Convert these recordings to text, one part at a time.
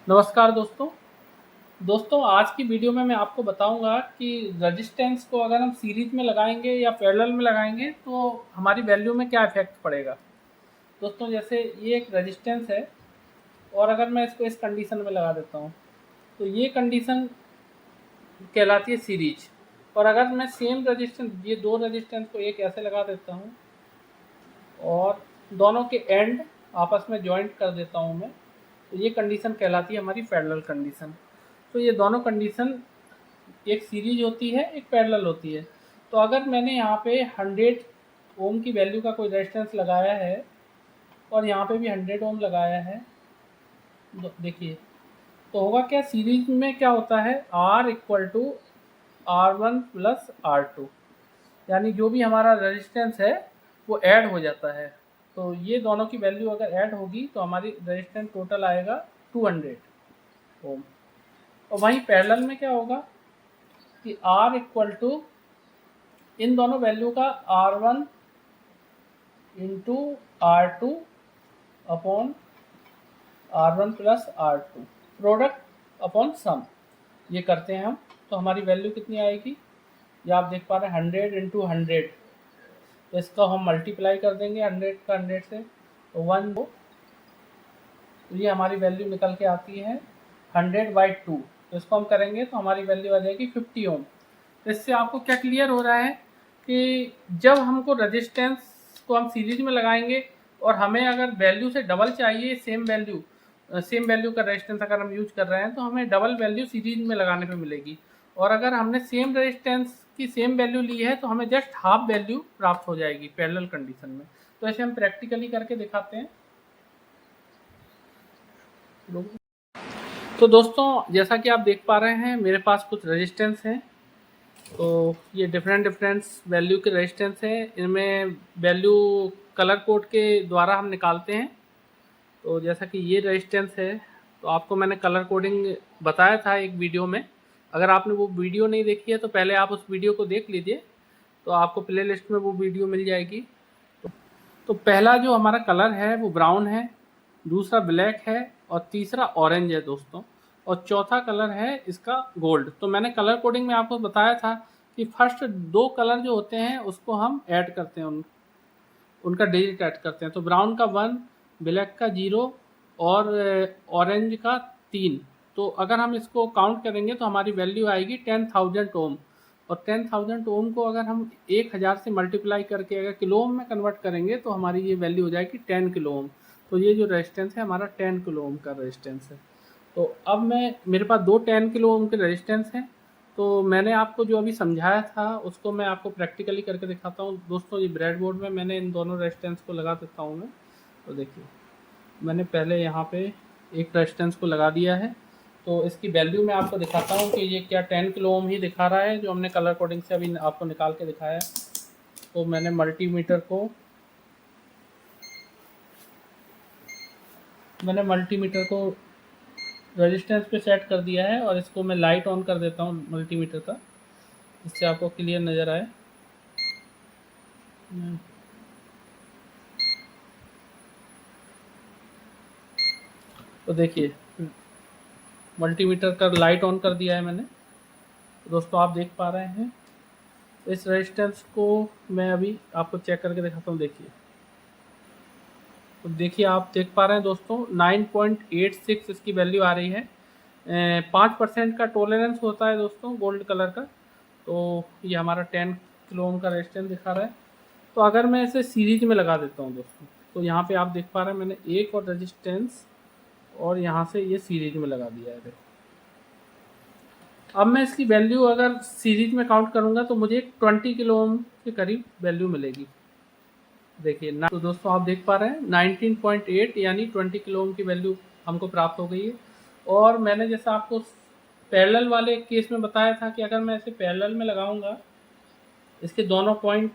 नमस्कार दोस्तों। आज की वीडियो में मैं आपको बताऊंगा कि रेजिस्टेंस को अगर हम सीरीज में लगाएंगे या पैरेलल में लगाएंगे तो हमारी वैल्यू में क्या इफेक्ट पड़ेगा। दोस्तों जैसे ये एक रेजिस्टेंस है और अगर मैं इसको इस कंडीशन में लगा देता हूँ तो ये कंडीशन कहलाती है सीरीज। और अगर मैं सेम रेजिस्टेंस, ये दो रेजिस्टेंस को एक ऐसे लगा देता हूँ और दोनों के एंड आपस में जॉइंट कर देता हूँ मैं, तो ये कंडीशन कहलाती है हमारी पैरेलल कंडीशन। तो ये दोनों कंडीशन, एक सीरीज होती है एक पैरेलल होती है। तो अगर मैंने यहाँ पे 100 ओम की वैल्यू का कोई रेजिस्टेंस लगाया है और यहाँ पे भी 100 ओम लगाया है, देखिए तो होगा क्या, सीरीज में क्या होता है, R equal to R1 plus R2, यानी जो भी हमारा रेजिस्टेंस है वो ऐड हो जाता है। तो ये दोनों की वैल्यू अगर ऐड होगी तो हमारी रेजिस्टेंस टोटल आएगा 200 ओम। और वहीं पैरेलल में क्या होगा कि R इक्वल टू इन दोनों वैल्यू का R1 into R2 upon R1 plus R2 product upon sum, ये करते हैं हम। तो हमारी वैल्यू कितनी आएगी, ये आप देख पा रहे हैं 100 इंटू 100, तो इसका हम मल्टीप्लाई कर देंगे 100 का 100 से, तो 1 2, तो ये हमारी वैल्यू निकल के आती है 100/2। तो इसको हम करेंगे तो हमारी वैल्यू आ जाएगी 50 ओम। तो इससे आपको क्या क्लियर हो रहा है कि जब हमको रेजिस्टेंस को हम सीरीज में लगाएंगे और हमें अगर वैल्यू से डबल चाहिए, सेम वैल्यू का रेजिस्टेंस अगर हम यूज कर रहे हैं तो हमें डबल वैल्यू सीरीज में लगाने पे मिलेगी। और अगर हमने सेम रेजिस्टेंस की सेम वैल्यू ली है तो हमें जस्ट हाफ वैल्यू प्राप्त हो जाएगी पैरेलल कंडीशन में। तो ऐसे हम प्रैक्टिकली करके दिखाते हैं। तो दोस्तों जैसा कि आप देख पा रहे हैं मेरे पास कुछ रेजिस्टेंस हैं। तो ये डिफरेंट वैल्यू के रेजिस्टेंस हैं, इनमें वैल्यू कलर कोड के द्वारा हम निकालते हैं। तो जैसा कि ये रेजिस्टेंस है, तो आपको मैंने कलर कोडिंग बताया था एक वीडियो में। अगर आपने वो वीडियो नहीं देखी है तो पहले आप उस वीडियो को देख लीजिए, तो आपको प्ले लिस्ट में वो वीडियो मिल जाएगी। तो पहला जो हमारा कलर है वो ब्राउन है, दूसरा ब्लैक है और तीसरा ऑरेंज है दोस्तों, और चौथा कलर है इसका गोल्ड। तो मैंने कलर कोडिंग में आपको बताया था कि फर्स्ट दो कलर जो होते हैं उसको हम ऐड करते हैं, उनका डिजिट ऐड करते हैं। तो ब्राउन का 1, ब्लैक का 0 और ऑरेंज का 3। तो अगर हम इसको काउंट करेंगे तो हमारी वैल्यू आएगी 10,000 ओम। और 10,000 ओम को अगर हम 1000 से मल्टीप्लाई करके अगर किलो ओम में कन्वर्ट करेंगे तो हमारी ये वैल्यू हो जाएगी 10 किलो ओम। तो ये जो रेजिस्टेंस है हमारा 10 किलो ओम का रेजिस्टेंस है। तो अब मेरे पास दो 10 किलो ओम के रेजिस्टेंस हैं। तो मैंने आपको जो अभी समझाया था उसको मैं आपको प्रैक्टिकली करके दिखाता हूँ दोस्तों। ये ब्रेड बोर्ड में मैंने इन दोनों रेजिस्टेंस को लगा देता हूँ मैं। तो देखिए मैंने पहले यहाँ पे एक रेजिस्टेंस को लगा दिया है, तो इसकी वैल्यू मैं आपको दिखाता हूँ कि ये क्या 10 किलो ओम ही दिखा रहा है जो हमने कलर कोडिंग से अभी आपको निकाल के दिखाया है। तो मैंने मल्टीमीटर को रेजिस्टेंस पे सेट कर दिया है और इसको मैं लाइट ऑन कर देता हूँ मल्टीमीटर का, इससे आपको क्लियर नज़र आए। तो देखिए मल्टीमीटर का लाइट ऑन कर दिया है मैंने। तो दोस्तों आप देख पा रहे हैं इस रेजिस्टेंस को मैं अभी आपको चेक करके दिखाता हूँ। देखिए, तो देखिए आप देख पा रहे हैं दोस्तों 9.86 इसकी वैल्यू आ रही है। 5% का टॉलरेंस होता है दोस्तों गोल्ड कलर का। तो ये हमारा 10 किलो ओम का रेजिस्टेंस दिखा रहा है। तो अगर मैं इसे सीरीज में लगा देता हूँ दोस्तों, तो यहाँ पे आप देख पा रहे हैं मैंने एक और रेजिस्टेंस और यहाँ से ये सीरीज में लगा दिया है। देखो अब मैं इसकी वैल्यू अगर सीरीज में काउंट करूँगा तो मुझे 20 किलो ओम के करीब वैल्यू मिलेगी। देखिए ना, तो दोस्तों आप देख पा रहे हैं 19.8 यानी 20 किलो ओम की वैल्यू हमको प्राप्त हो गई है। और मैंने जैसा आपको पैरेलल वाले केस में बताया था कि अगर मैं इसे पैरेलल में लगाऊंगा, इसके दोनों पॉइंट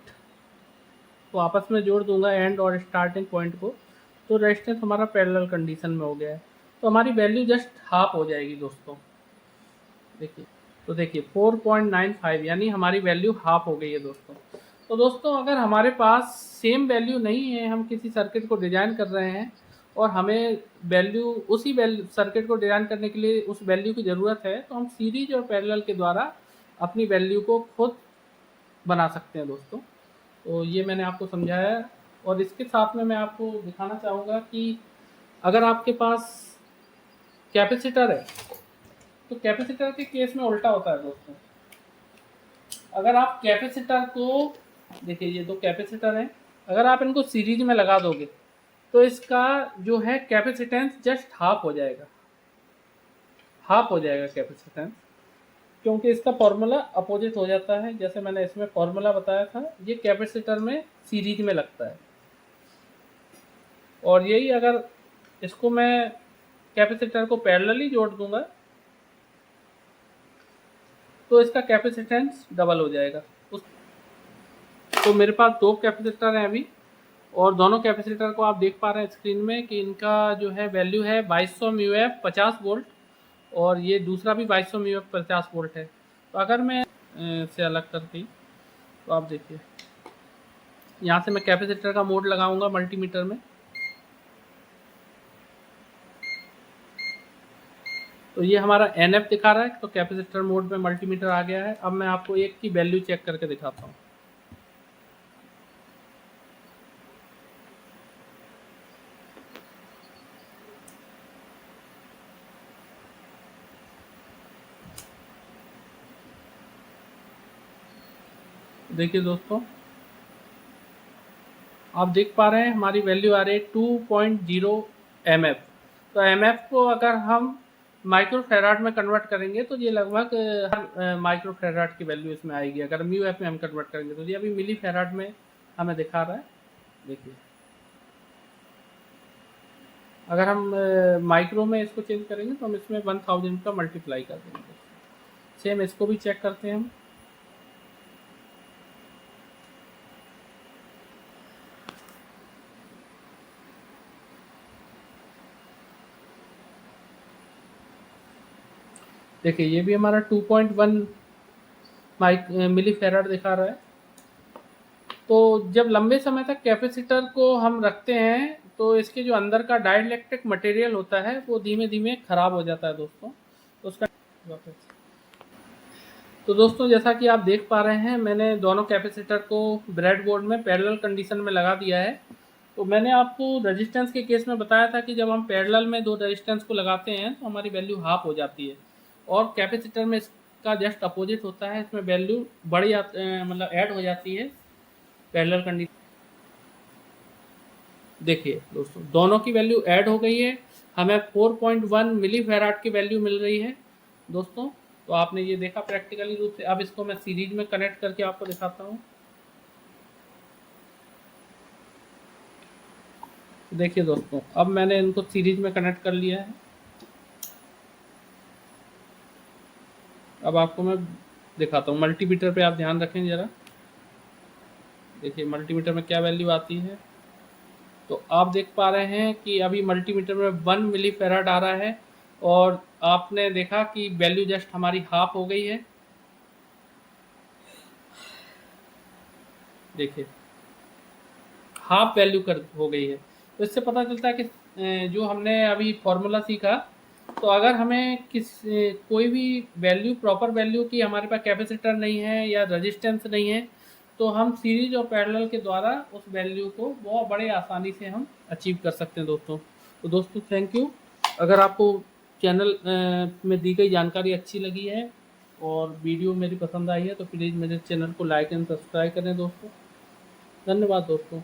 को आपस में जोड़ दूंगा, एंड और स्टार्टिंग पॉइंट को, तो रेजिस्टेंस हमारा पैरेलल कंडीशन में हो गया है। तो हमारी वैल्यू जस्ट हाफ हो जाएगी दोस्तों। देखिए, तो देखिए 4.95 यानी हमारी वैल्यू हाफ हो गई है दोस्तों। तो दोस्तों अगर हमारे पास सेम वैल्यू नहीं है, हम किसी सर्किट को डिजाइन कर रहे हैं और हमें वैल्यू उसी सर्किट को डिज़ाइन करने के लिए उस वैल्यू की ज़रूरत है, तो हम सीरीज और पैरेलल के द्वारा अपनी वैल्यू को खुद बना सकते हैं दोस्तों। तो ये मैंने आपको समझाया है। और इसके साथ में मैं आपको दिखाना चाहूँगा कि अगर आपके पास कैपेसिटर है, तो कैपेसिटर के केस में उल्टा होता है दोस्तों। अगर आप कैपेसिटर को देखिए, ये दो कैपेसिटर हैं, अगर आप इनको सीरीज में लगा दोगे तो इसका जो है कैपेसिटेंस जस्ट हाफ हो जाएगा, हाफ हो जाएगा कैपेसिटेंस, क्योंकि इसका फॉर्मूला अपोजिट हो जाता है। जैसे मैंने इसमें फॉर्मूला बताया था, ये कैपेसिटर में सीरीज में लगता है, और यही अगर इसको मैं कैपेसिटर को पैरेलली जोड़ दूंगा तो इसका कैपेसिटेंस डबल हो जाएगा। तो मेरे पास दो कैपेसिटर हैं अभी, और दोनों कैपेसिटर को आप देख पा रहे हैं स्क्रीन में कि इनका जो है वैल्यू है 2200 म्यू एफ 50 वोल्ट, और ये दूसरा भी 2200 म्यू एफ 50 वोल्ट है। तो अगर मैं से अलग करके, तो आप देखिए यहाँ से मैं कैपेसिटर का मोड लगाऊंगा मल्टीमीटर में, तो ये हमारा NF दिखा रहा है, तो कैपेसिटर मोड में मल्टीमीटर आ गया है। अब मैं आपको एक की वैल्यू चेक करके दिखाता हूँ। देखिए दोस्तों, आप देख पा रहे हैं हमारी वैल्यू आ रही है 2.0 mF। तो mF को अगर हम माइक्रो फैराड में कन्वर्ट करेंगे तो ये लगभग माइक्रो फैराड की वैल्यू इसमें आएगी। अगर म्यू एफ में हम कन्वर्ट करेंगे तो ये अभी मिली फैराड में हमें दिखा रहा है। देखिए, अगर हम माइक्रो में इसको चेंज करेंगे तो हम इसमें 1000 का मल्टीप्लाई कर देंगे। सेम इसको भी चेक करते हैं हम। देखिए, ये भी हमारा 2.1 मिली फैराड दिखा रहा है। तो जब लंबे समय तक कैपेसिटर को हम रखते हैं तो इसके जो अंदर का डाइलेक्ट्रिक मटेरियल होता है वो धीमे धीमे खराब हो जाता है दोस्तों। तो उसका तो दोस्तों, जैसा कि आप देख पा रहे हैं, मैंने दोनों कैपेसिटर को ब्रेडबोर्ड में पैरेलल कंडीशन में लगा दिया है। तो मैंने आपको रेजिस्टेंस के केस में बताया था कि जब हम पैरेलल में दो रेजिस्टेंस को लगाते हैं तो हमारी वैल्यू हाफ हो जाती है, और कैपेसिटर में इसका जस्ट अपोजिट होता है, इसमें वैल्यू बड़ी मतलब ऐड हो जाती है पैरेलल कंडीशन। देखिए दोस्तों, दोनों की वैल्यू ऐड हो गई है, हमें 4.1 मिली फैराड की वैल्यू मिल रही है दोस्तों। तो आपने ये देखा प्रैक्टिकली रूप से। अब इसको मैं सीरीज में कनेक्ट करके आपको दिखाता हूँ। देखिए दोस्तों, अब मैंने इनको सीरीज में कनेक्ट कर लिया है। अब आपको मैं दिखाता हूँ मल्टीमीटर पे, आप ध्यान रखें ज़रा। देखिए मल्टीमीटर में क्या वैल्यू आती है। तो आप देख पा रहे हैं कि अभी मल्टीमीटर में 1 मिली फैराड आ रहा है, और आपने देखा कि वैल्यू जस्ट हमारी हाफ हो गई है। देखिए, हाफ वैल्यू कर हो गई है। तो इससे पता चलता है कि जो हमने अभी फॉर्मूला सीखा, तो अगर हमें कोई भी वैल्यू प्रॉपर वैल्यू की हमारे पास कैपेसिटर नहीं है या रेजिस्टेंस नहीं है, तो हम सीरीज और पैरेलल के द्वारा उस वैल्यू को बहुत बड़े आसानी से हम अचीव कर सकते हैं दोस्तों। तो दोस्तों, थैंक यू। अगर आपको चैनल में दी गई जानकारी अच्छी लगी है और वीडियो मेरी पसंद आई है तो प्लीज़ मेरे चैनल को लाइक एंड सब्सक्राइब करें दोस्तों। धन्यवाद दोस्तों।